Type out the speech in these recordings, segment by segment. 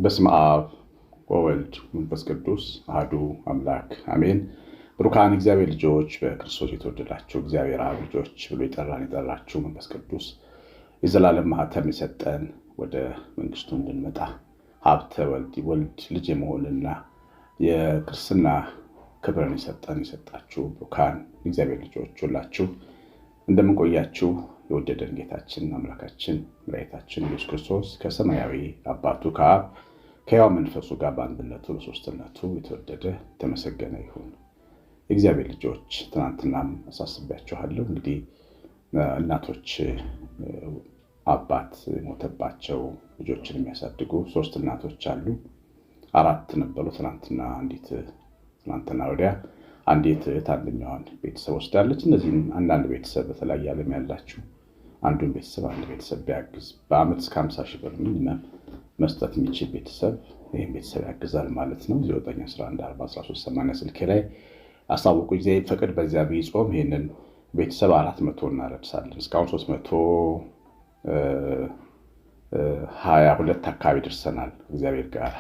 በስመ አብ ወወልድ ወመንፈስ ቅዱስ አሐዱ አምላክ አሜን። ብሩካን እግዚአብሔር ልጆች በክርስቶስ የተወደዳችሁ እግዚአብሔር አብ ልጆች ብሎ የጠራችሁ መንፈስ ቅዱስ የዘላለም ማህተም የሰጠን ወደ መንግስቱ እንድንመጣ ሀብተ ወልድ ልጅ የመሆንና የክርስትና ክብርን የሰጣችሁ ብሩካን እግዚአብሔር ልጆች ሁላችሁ እንደምን ቆያችሁ? የወደደን ጌታችን አምላካችን መድኃኒታችን ኢየሱስ ክርስቶስ ከሰማያዊ አባቱ ከአብ ከሕያው መንፈሱ ጋር በአንድነቱ በሦስትነቱ የተወደደ የተመሰገነ ይሁን። የእግዚአብሔር ልጆች ትናንትናም አሳስቢያችኋለሁ። እንግዲህ እናቶች አባት ሞተባቸው ልጆችን የሚያሳድጉ 3 እናቶች አሉ። 4 ነበሩ። ትናንትና ወዲያ አንዲት እህት አንደኛዋን ቤተሰብ ወስዳለች። እነዚህም አንዳንድ ቤተሰብ በተለያየ ዓለም ያላችሁ አንድ ቤተሰብ ቢያግዝ በአመት እስከ 50 ሺህ ብር ሚኒመም መስጠት የሚችል ቤተሰብ ይህን ቤተሰብ ያግዛል ማለት ነው። 0911401380 ስልኬ ላይ አሳውቁ። ጊዜ ፈቅድ በዚያ ቢጾም ይህንን ቤተሰብ 400 እናረድሳለን። እስካሁን 322 አካባቢ ደርሰናል። እግዚአብሔር ጋር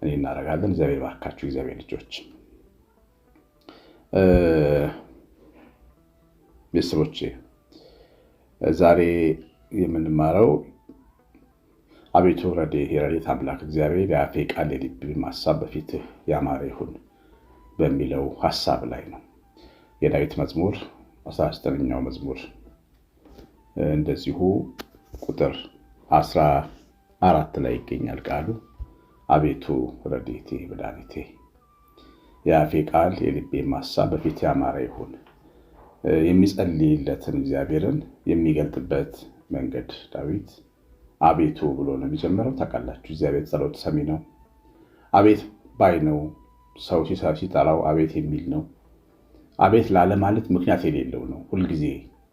እኔ እናደርጋለን። እግዚአብሔር ባርካችሁ እግዚአብሔር ልጆች። ቤተሰቦቼ ዛሬ የምንማረው አቤቱ ረድኤት አምላክ እግዚአብሔር የአፌ ቃል የልቤ ሐሳብ በፊትህ ያማረ ይሁን በሚለው ሐሳብ ላይ ነው። የዳዊት መዝሙር 19ኛው መዝሙር እንደዚሁ ቁጥር 14 ላይ ይገኛል ቃሉ። አቤቱ ረድኤቴ መድኃኒቴ የአፌ ቃል የልቤ ሐሳብ በፊትህ ያማረ ይሁን። የሚጸልይለትን እግዚአብሔርን የሚገልጥበት መንገድ ዳዊት አቤቱ ብሎ ነው የሚጀምረው። ታውቃላችሁ እግዚአብሔር ጸሎት ሰሚ ነው። አቤት ባይ ነው። ሰው ሲጠራው አቤት የሚል ነው። አቤት ላለ ማለት ምክንያት የሌለው ነው። ሁልጊዜ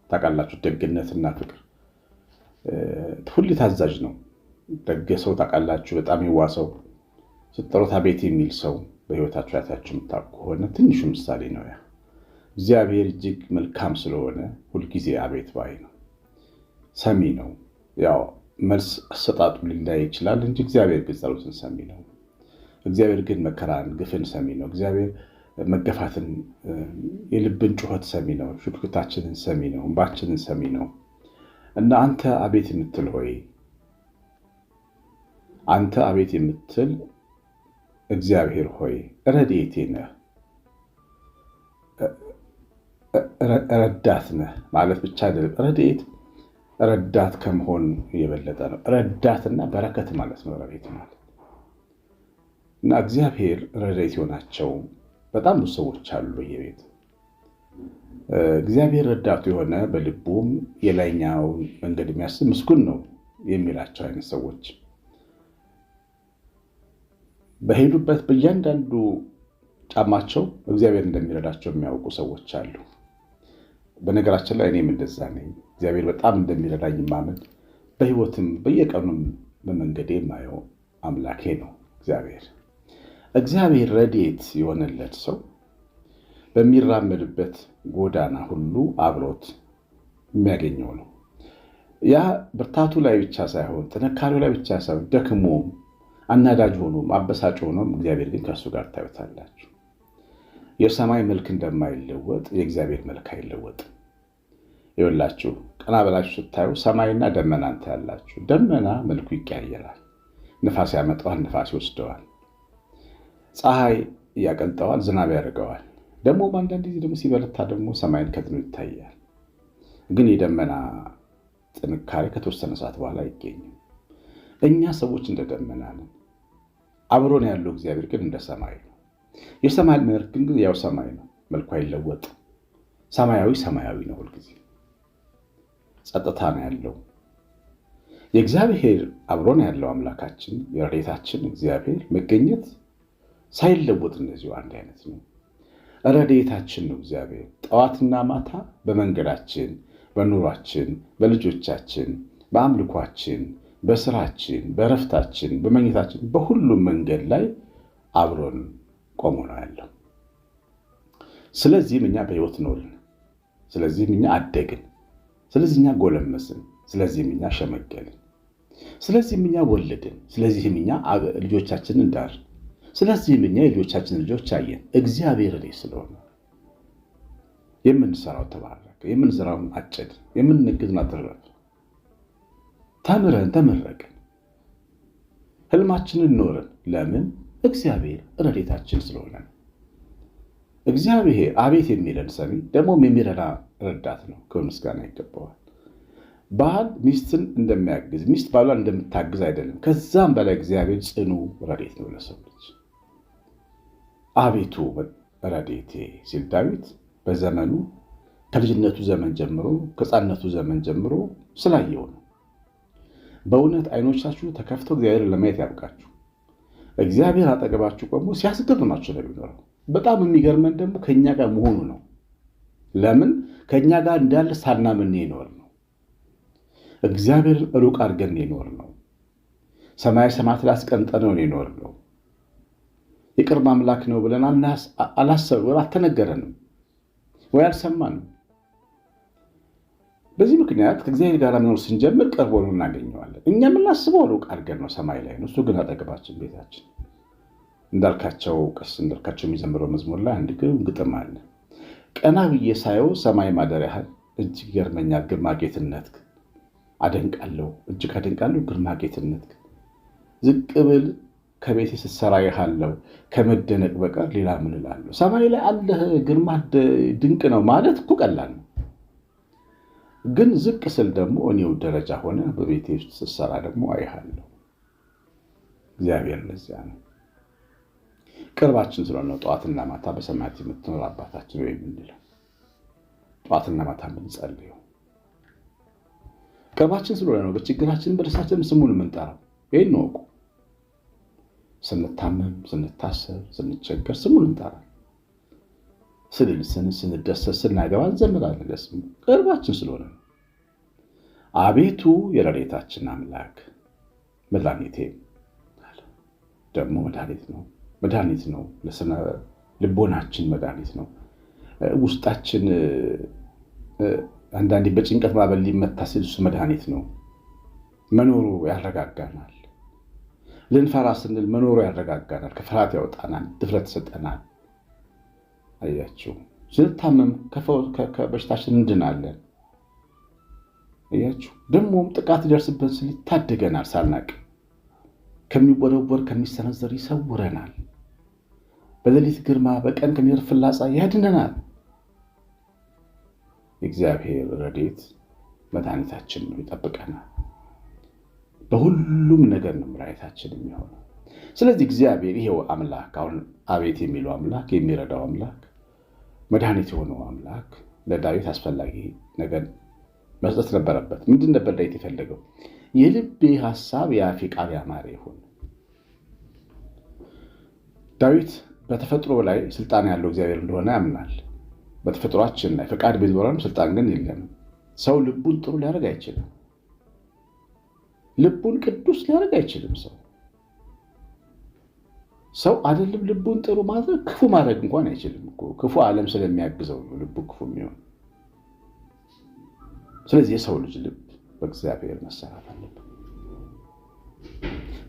ታውቃላችሁ ደግነትና ፍቅር ሁሉ ታዛዥ ነው። ደግ ሰው ታውቃላችሁ በጣም የዋሰው ስትጠሩት አቤት የሚል ሰው በህይወታችሁ ያታችሁ የምታውቁ ከሆነ ትንሹ ምሳሌ ነው ያ። እግዚአብሔር እጅግ መልካም ስለሆነ ሁልጊዜ አቤት ባይ ነው። ሰሚ ነው። ያው መልስ አሰጣጡ ሊለያይ ይችላል እንጂ እግዚአብሔር ግን ጸሎትን ሰሚ ነው። እግዚአብሔር ግን መከራን፣ ግፍን ሰሚ ነው። እግዚአብሔር መገፋትን፣ የልብን ጩኸት ሰሚ ነው። ሹክታችንን ሰሚ ነው። እንባችንን ሰሚ ነው እና አንተ አቤት የምትል ሆይ አንተ አቤት የምትል እግዚአብሔር ሆይ ረድኤቴ ነህ፣ ረዳት ነህ ማለት ብቻ አይደለም። ረድኤት ረዳት ከመሆን የበለጠ ነው። ረዳትና በረከት ማለት ነው ረድኤት ማለት እና እግዚአብሔር ረድኤት የሆናቸው በጣም ብዙ ሰዎች አሉ በየቤት። እግዚአብሔር ረዳቱ የሆነ በልቡም የላይኛው መንገድ የሚያስብ ምስጉን ነው የሚላቸው አይነት ሰዎች በሄዱበት በእያንዳንዱ ጫማቸው እግዚአብሔር እንደሚረዳቸው የሚያውቁ ሰዎች አሉ። በነገራችን ላይ እኔም እንደዛ ነኝ። እግዚአብሔር በጣም እንደሚረዳኝ ማመን በህይወትም በየቀኑም በመንገዴ የማየው አምላኬ ነው። እግዚአብሔር ረድኤት የሆነለት ሰው በሚራመድበት ጎዳና ሁሉ አብሮት የሚያገኘው ነው። ያ ብርታቱ ላይ ብቻ ሳይሆን ጥንካሬው ላይ ብቻ ሳይሆን ደክሞም አናዳጅ ሆኖም አበሳጭ ሆኖም እግዚአብሔር ግን ከእሱ ጋር ታዩታላችሁ። የሰማይ መልክ እንደማይለወጥ የእግዚአብሔር መልክ አይለወጥም። ይኸውላችሁ ቀና ብላችሁ ስታዩ ሰማይና ደመናን ታያላችሁ። ደመና መልኩ ይቀያየራል። ንፋስ ያመጣዋል፣ ንፋስ ይወስደዋል። ፀሐይ ያቀልጠዋል፣ ዝናብ ያደርገዋል። ደግሞ በአንዳንድ ጊዜ ደግሞ ሲበረታ ደግሞ ሰማይን ከድኖ ይታያል። ግን የደመና ጥንካሬ ከተወሰነ ሰዓት በኋላ አይገኝም። እኛ ሰዎች እንደ ደመና ነን። አብሮን ያለው እግዚአብሔር ግን እንደ ሰማይ ነው። የሰማይ መልክ ግን ያው ሰማይ ነው። መልኩ አይለወጥም። ሰማያዊ ነው። ሁልጊዜ ጸጥታ ነው ያለው። የእግዚአብሔር አብሮን ያለው አምላካችን የረድኤታችን እግዚአብሔር መገኘት ሳይለወጥ እንደዚሁ አንድ አይነት ነው። ረድኤታችን ነው እግዚአብሔር ጠዋትና ማታ በመንገዳችን፣ በኑሯችን፣ በልጆቻችን፣ በአምልኳችን፣ በስራችን፣ በረፍታችን፣ በመኝታችን በሁሉም መንገድ ላይ አብሮን ቆሞ ነው ያለው። ስለዚህም እኛ በሕይወት ኖርን። ስለዚህም እኛ አደግን። ስለዚህ እኛ ጎለመስን። ስለዚህም እኛ ሸመገልን። ስለዚህም እኛ ወለድን፣ ስለዚህም እኛ ልጆቻችንን ዳርን፣ ስለዚህም እኛ የልጆቻችንን ልጆች አየን። እግዚአብሔር እኔ ስለሆነ የምንሰራው ተባረከ፣ የምንዘራውን አጨድን፣ የምንነግድን አተረፍን፣ ተምረን ተመረቅን፣ ህልማችንን ኖርን። ለምን? እግዚአብሔር ረድኤታችን ስለሆነ። እግዚአብሔር አቤት የሚለን ሰሚ ደግሞም የሚረዳ ረዳት ነው። ክብር ምስጋና ይገባዋል። ባል ሚስትን እንደሚያግዝ ሚስት ባሏን እንደምታግዝ አይደለም። ከዛም በላይ እግዚአብሔር ጽኑ ረድኤት ነው ለሰው ልጅ። አቤቱ ረድኤቴ ሲል ዳዊት በዘመኑ ከልጅነቱ ዘመን ጀምሮ ከሕፃንነቱ ዘመን ጀምሮ ስላየው ነው። በእውነት ዓይኖቻችሁ ተከፍተው እግዚአብሔርን ለማየት ያብቃችሁ። እግዚአብሔር አጠገባችሁ ቆሞ ሲያስገርማችሁ ነው የሚኖረው። በጣም የሚገርመን ደግሞ ከእኛ ጋር መሆኑ ነው። ለምን? ከእኛ ጋር እንዳለ ሳናምን ይኖር ነው። እግዚአብሔርን ሩቅ አድርገን ይኖር ነው። ሰማይ ሰማያት ላይ አስቀምጠነው ይኖር ነው። የቅርብ አምላክ ነው ብለን አላሰብንም፣ አልተነገረንም ወይ አልሰማንም። በዚህ ምክንያት ከእግዚአብሔር ጋር መኖር ስንጀምር ቅርብ ሆኖ እናገኘዋለን። እኛ የምናስበው ሩቅ አድርገን ነው፣ ሰማይ ላይ ነው። እሱ ግን አጠገባችን፣ ቤታችን። እንዳልካቸው የሚዘምረው መዝሙር ላይ አንድ ግጥም አለ። ቀና ብዬ ሳየው ሰማይ ማደሪያህን እጅግ ይገርመኛል፣ ግርማ ጌትነትህ አደንቃለሁ፣ እጅግ አደንቃለሁ ግርማ ጌትነትህ። ዝቅ ብል ከቤቴ ስትሰራ ያለው ከመደነቅ በቀር ሌላ ምን እላለሁ? ሰማይ ላይ አለህ፣ ግርማ ድንቅ ነው ማለት እኮ ቀላል ነው። ግን ዝቅ ስል ደግሞ እኔው ደረጃ ሆነ በቤቴ ውስጥ ስትሰራ ደግሞ አይሃለሁ። እግዚአብሔር ለዚያ ነው ቅርባችን ስለሆነ ጠዋትና ማታ በሰማያት የምትኖር አባታችን ወይ የምንለው፣ ጠዋትና ማታ የምንጸልየው ቅርባችን ስለሆነ ነው። በችግራችን በደስታችን ስሙን የምንጠራው ይህን ነው። ስንታመም፣ ስንታሰር፣ ስንቸገር ስሙን እንጠራለን። ስንደሰት፣ ስናገባ እንዘምራለን ለስሙ። ቅርባችን ስለሆነ ነው። አቤቱ የረድኤታችን አምላክ መድኃኒቴ ደግሞ መድኃኒት ነው። ለስነ ልቦናችን መድኃኒት ነው። ውስጣችን አንዳንዴ በጭንቀት ማዕበል ሊመታ ሲል እሱ መድኃኒት ነው። መኖሩ ያረጋጋናል። ልንፈራ ስንል መኖሩ ያረጋጋናል። ከፍርሃት ያወጣናል፣ ድፍረት ይሰጠናል። አያችሁ፣ ስንታመም ከበሽታችን እንድናለን። አያችሁ፣ ደግሞም ጥቃት ይደርስብን ስል ይታደገናል። ሳናቅ ከሚወረወር ከሚሰነዘር ይሰውረናል። በሌሊት ግርማ፣ በቀን ከሚበርር ፍላጻ ያድነናል። የእግዚአብሔር ረድኤት መድኃኒታችን ነው፣ ይጠብቀናል። በሁሉም ነገር ነው መድኃኒታችን የሚሆነው። ስለዚህ እግዚአብሔር ይሄው አምላክ፣ አሁን አቤት የሚለው አምላክ፣ የሚረዳው አምላክ፣ መድኃኒት የሆነው አምላክ ለዳዊት አስፈላጊ ነገር መስጠት ነበረበት። ምንድን ነበር ዳዊት የፈለገው? የልቤ ሐሳብ የአፌ ቃል ያማረ ይሁን። ዳዊት በተፈጥሮ ላይ ስልጣን ያለው እግዚአብሔር እንደሆነ ያምናል። በተፈጥሯችን ላይ ፈቃድ ቢኖረንም ስልጣን ግን የለንም። ሰው ልቡን ጥሩ ሊያደርግ አይችልም። ልቡን ቅዱስ ሊያደርግ አይችልም። ሰው አይደለም ልቡን ጥሩ ማድረግ፣ ክፉ ማድረግ እንኳን አይችልም እኮ። ክፉ ዓለም ስለሚያግዘው ነው ልቡ ክፉ የሚሆን። ስለዚህ የሰው ልጅ ልብ በእግዚአብሔር መሰራት አለበት።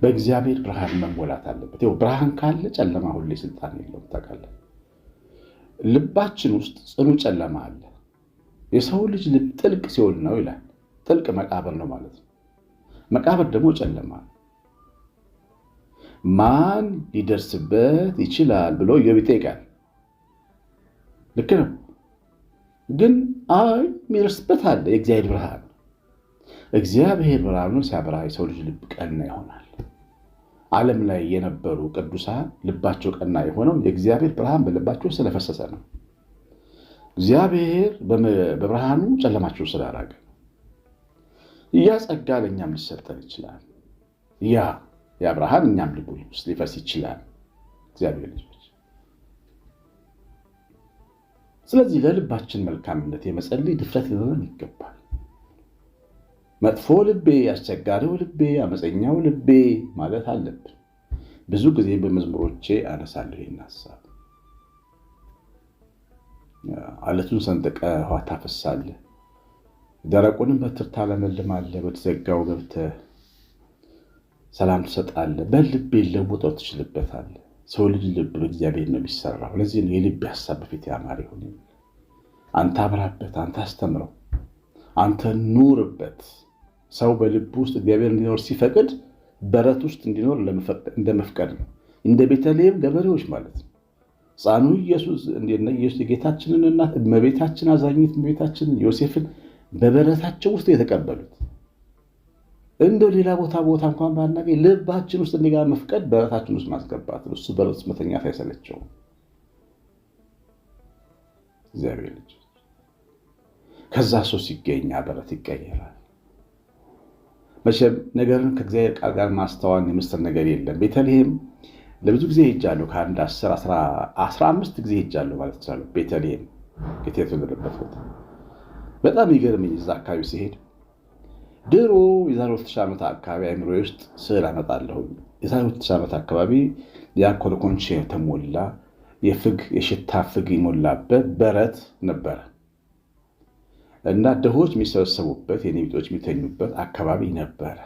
በእግዚአብሔር ብርሃን መሞላት አለበት። ይኸው ብርሃን ካለ ጨለማ ሁሌ ስልጣን የለውም። ታውቃለህ፣ ልባችን ውስጥ ጽኑ ጨለማ አለ። የሰው ልጅ ልብ ጥልቅ ሲሆን ነው ይላል። ጥልቅ መቃብር ነው ማለት ነው። መቃብር ደግሞ ጨለማ ነው። ማን ሊደርስበት ይችላል ብሎ ኢዮብ ይጠይቃል። ልክ ነው። ግን የሚደርስበት አለ። የእግዚአብሔር ብርሃን፣ እግዚአብሔር ብርሃኑን ሲያበራ የሰው ልጅ ልብ ቀና ይሆናል። ዓለም ላይ የነበሩ ቅዱሳን ልባቸው ቀና የሆነው የእግዚአብሔር ብርሃን በልባቸው ስለፈሰሰ ነው። እግዚአብሔር በብርሃኑ ጨለማቸው ስላራቀ ያ ጸጋ ለእኛም ሊሰጠን ይችላል። ያ ብርሃን እኛም ልቡ ውስጥ ሊፈስ ይችላል። እግዚአብሔር ልጆች፣ ስለዚህ ለልባችን መልካምነት የመጸለይ ድፍረት ሊኖረን ይገባል። መጥፎ ልቤ፣ አስቸጋሪው ልቤ፣ አመፀኛው ልቤ ማለት አለብን። ብዙ ጊዜ በመዝሙሮቼ አነሳለሁ ይህን ሀሳብ። አለቱን ሰንጥቀ ውሃ ታፈሳለህ፣ ደረቁንም በትር ታለመልማለህ፣ በተዘጋው ገብተህ ሰላም ትሰጣለህ። በልብ ለውጠው ትችልበታለህ። ሰው ልጅ ልብ በእግዚአብሔር ነው የሚሰራው። ለዚህ ነው የልብ ሐሳብ በፊት ያማረ ይሁን። አንተ አብራበት፣ አንተ አስተምረው፣ አንተ ኑርበት። ሰው በልብ ውስጥ እግዚአብሔር እንዲኖር ሲፈቅድ በረት ውስጥ እንዲኖር እንደመፍቀድ ነው። እንደ ቤተልሔም ገበሬዎች ማለት ነው። ሕፃኑ ኢየሱስ ኢየሱስ የጌታችንን እናት እመቤታችን አዛኝት እመቤታችንን ዮሴፍን በበረታቸው ውስጥ የተቀበሉት እንደው ሌላ ቦታ እንኳን ባናገኝ ልባችን ውስጥ እንዲገባ መፍቀድ በረታችን ውስጥ ማስገባት ነው። እሱ በረት ውስጥ መተኛት አይሰለቸውም። እግዚአብሔር ልጅ ከዛ ሰው ሲገኝ በረት ይቀየራል። መቼም ነገርን ከእግዚአብሔር ቃል ጋር ማስተዋል የምስጢር ነገር የለም። ቤተልሔም ለብዙ ጊዜ ሄጃለሁ። ከአንድ 15 ጊዜ ሄጃለሁ ማለት ይችላል። ቤተልሔም ጌታ የተወለደበት ቦታ በጣም ይገርመኝ። እዛ አካባቢ ሲሄድ ድሮ የዛሬ 2000 ዓመት አካባቢ አይምሮዬ ውስጥ ስዕል አመጣለሁ። የዛሬ 2000 ዓመት አካባቢ ያ ኮረኮንች የተሞላ የሽታ ፍግ የሞላበት በረት ነበረ እና ድሆች የሚሰበሰቡበት የኔ ቢጤዎች የሚተኙበት አካባቢ ነበረ።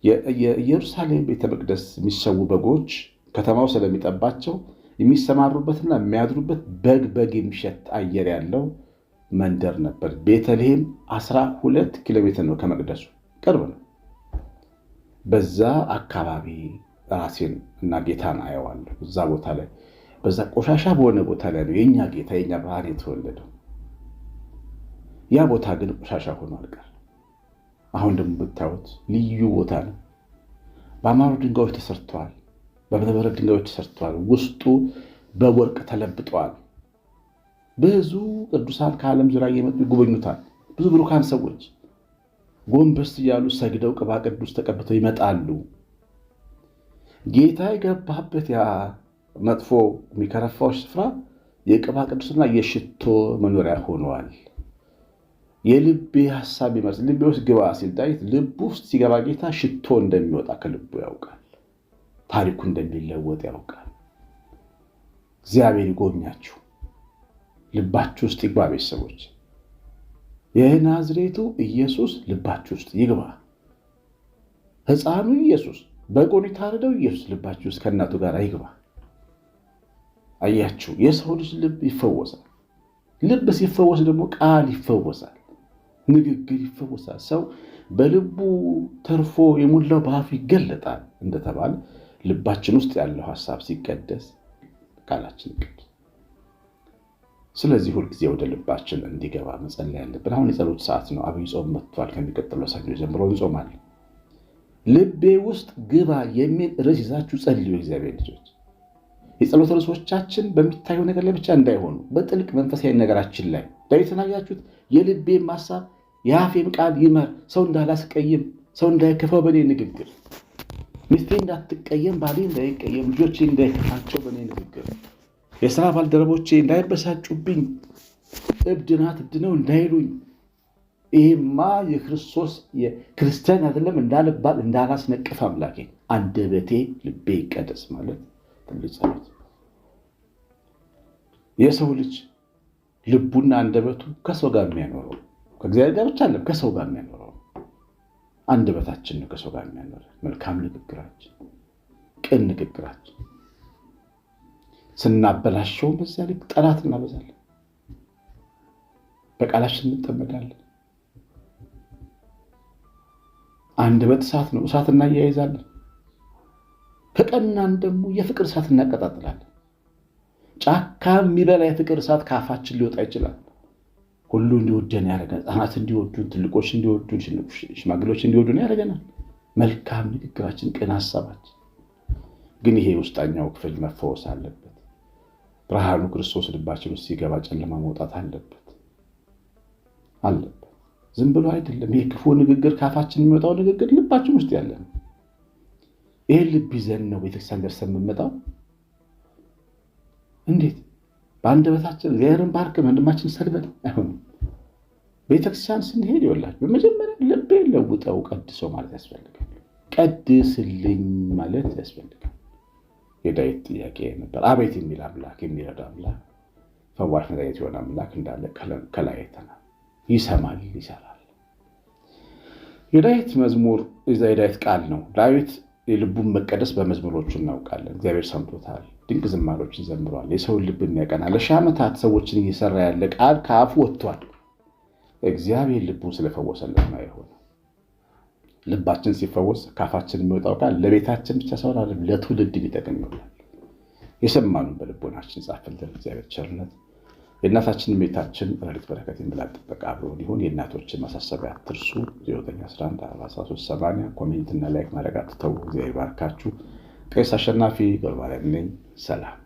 የኢየሩሳሌም ቤተ መቅደስ የሚሰዉ በጎች ከተማው ስለሚጠባቸው የሚሰማሩበትና የሚያድሩበት በግ የሚሸት አየር ያለው መንደር ነበር። ቤተልሔም 12 ኪሎ ሜትር ነው ከመቅደሱ፣ ቅርብ ነው። በዛ አካባቢ ራሴን እና ጌታን አየዋለሁ። እዛ ቦታ ላይ በዛ ቆሻሻ በሆነ ቦታ ላይ ነው የኛ ጌታ የኛ ብርሃን የተወለደው። ያ ቦታ ግን ቆሻሻ ሆኖ አልቀር። አሁን ደግሞ ብታዩት ልዩ ቦታ ነው። በአማሩ ድንጋዮች ተሰርተዋል፣ በእብነበረድ ድንጋዮች ተሰርተዋል። ውስጡ በወርቅ ተለብጠዋል። ብዙ ቅዱሳን ከዓለም ዙሪያ እየመጡ ይጎበኙታል። ብዙ ብሩካን ሰዎች ጎንበስ እያሉ ሰግደው ቅባ ቅዱስ ተቀብተው ይመጣሉ። ጌታ የገባበት ያ መጥፎ የሚከረፋው ስፍራ የቅባ ቅዱስና የሽቶ መኖሪያ ሆነዋል። የልቤ ሐሳብ ይመስል ልቤ ውስጥ ግባ ሲል ዳዊት ልቡ ውስጥ ሲገባ ጌታ ሽቶ እንደሚወጣ ከልቡ ያውቃል። ታሪኩ እንደሚለወጥ ያውቃል። እግዚአብሔር ይጎብኛችሁ፣ ልባችሁ ውስጥ ይግባ። ቤተሰቦች የናዝሬቱ ኢየሱስ ልባችሁ ውስጥ ይግባ። ሕፃኑ ኢየሱስ በጎን የታረደው ኢየሱስ ልባችሁ ውስጥ ከእናቱ ጋር ይግባ። አያችሁ፣ የሰው ልጅ ልብ ይፈወሳል። ልብ ሲፈወስ ደግሞ ቃል ይፈወሳል፣ ንግግር ይፈወሳል። ሰው በልቡ ተርፎ የሞላው በአፉ ይገለጣል እንደተባለ ልባችን ውስጥ ያለው ሐሳብ ሲቀደስ ቃላችን ይቀደስ። ስለዚህ ሁልጊዜ ወደ ልባችን እንዲገባ መጸለይ ያለብን። አሁን የጸሎት ሰዓት ነው። አብይ ጾም መጥቷል። ከሚቀጥለው ሰኞ ጀምሮ እንጾማለን። ልቤ ውስጥ ግባ የሚል ርዕስ ይዛችሁ ጸልዩ። እግዚአብሔር ልጆች፣ የጸሎት ርዕሶቻችን በሚታየው ነገር ላይ ብቻ እንዳይሆኑ በጥልቅ መንፈሳዊ ነገራችን ላይ ዳዊትን አያችሁት። የልቤም ሐሳብ የአፌም ቃል ይመር፣ ሰው እንዳላስቀይም፣ ሰው እንዳይከፋው በእኔ ንግግር፣ ሚስቴ እንዳትቀየም፣ ባሌ እንዳይቀየም፣ ልጆቼ እንዳይከፋቸው በእኔ ንግግር፣ የሥራ ባልደረቦቼ እንዳይበሳጩብኝ፣ እብድ ናት እብድ ነው እንዳይሉኝ፣ ይሄማ የክርስቶስ የክርስቲያን አይደለም እንዳልባል እንዳላስነቅፍ አምላኬ አንደበቴ ልቤ ይቀደስ ማለት ትልቅ ጸሎት። የሰው ልጅ ልቡና አንደበቱ ከሰው ጋር የሚያኖረው ከእግዚአብሔር ጋር ብቻ አይደለም፣ ከሰው ጋር የሚያኖረው አንደበታችን ነው። ከሰው ጋር የሚያኖረው መልካም ንግግራችን፣ ቅን ንግግራችን ስናበላሸውም በዚያ ልክ ጠላት እናበዛለን። በቃላችን እንጠመዳለን። አንደበት እሳት ነው፣ እሳት እናያይዛለን። ከቀናን ደግሞ የፍቅር እሳት እናቀጣጥላለን። ጫካ የሚበላ የፍቅር እሳት ከአፋችን ሊወጣ ይችላል። ሁሉ እንዲወደን ያደርገናል። ሕፃናት እንዲወዱን፣ ትልቆች እንዲወዱን፣ ሽማግሌዎች እንዲወዱን ያደርገናል። መልካም ንግግራችን፣ ቅን ሀሳባችን። ግን ይሄ ውስጠኛው ክፍል መፈወስ አለበት። ብርሃኑ ክርስቶስ ልባችን ውስጥ ሲገባ ጨለማ መውጣት አለበት። ዝም ብሎ አይደለም። ይሄ ክፉ ንግግር ካፋችን የሚወጣው ንግግር ልባችን ውስጥ ያለ ነው። ይሄን ልብ ይዘን ነው ቤተክርስቲያን ደርሰን የምንመጣው። እንዴት በአንደበታችን እግዚአብሔርን ባርከን ወንድማችን ሰድበን አይሆንም። ቤተክርስቲያን ስንሄድ ይወላል በመጀመሪያ ልቤ ለውጠው ቀድሰው ማለት ያስፈልጋል። ቀድስልኝ ማለት ያስፈልጋል። የዳዊት ጥያቄ ነበር። አቤት የሚል አምላክ፣ የሚረዳ አምላክ፣ ፈዋሽ መድኃኒት የሆነ አምላክ እንዳለ ከላይ አይተናል። ይሰማል፣ ይሰራል። የዳዊት መዝሙር የዳዊት ቃል ነው። ዳዊት የልቡን መቀደስ በመዝሙሮቹ እናውቃለን። እግዚአብሔር ሰምቶታል። ድንቅ ዝማሬዎችን ዘምሯል። የሰውን ልብ የሚያቀና ለሺህ ዓመታት ሰዎችን እየሰራ ያለ ቃል ከአፉ ወጥቷል። እግዚአብሔር ልቡን ስለፈወሰለት ነው የሆነው። ልባችን ሲፈወስ ካፋችን የሚወጣው ቃል ለቤታችን ብቻ ሳይሆን ለትውልድ ሊጠቅም ይሆናል። የሰማኑን በልቦናችን ጻፍልን። እግዚአብሔር ቸርነት የእናታችን ቤታችን ረድኤት በረከት ይምላል ጥበቃ አብሮ ሊሆን። የእናቶችን ማሳሰቢያ አትርሱ። 09114380 ኮሜንትና ላይክ ማድረግ አትተው። እግዚአብሔር ባርካችሁ። ቄስ አሸናፊ ገብረማርያም ነኝ። ሰላም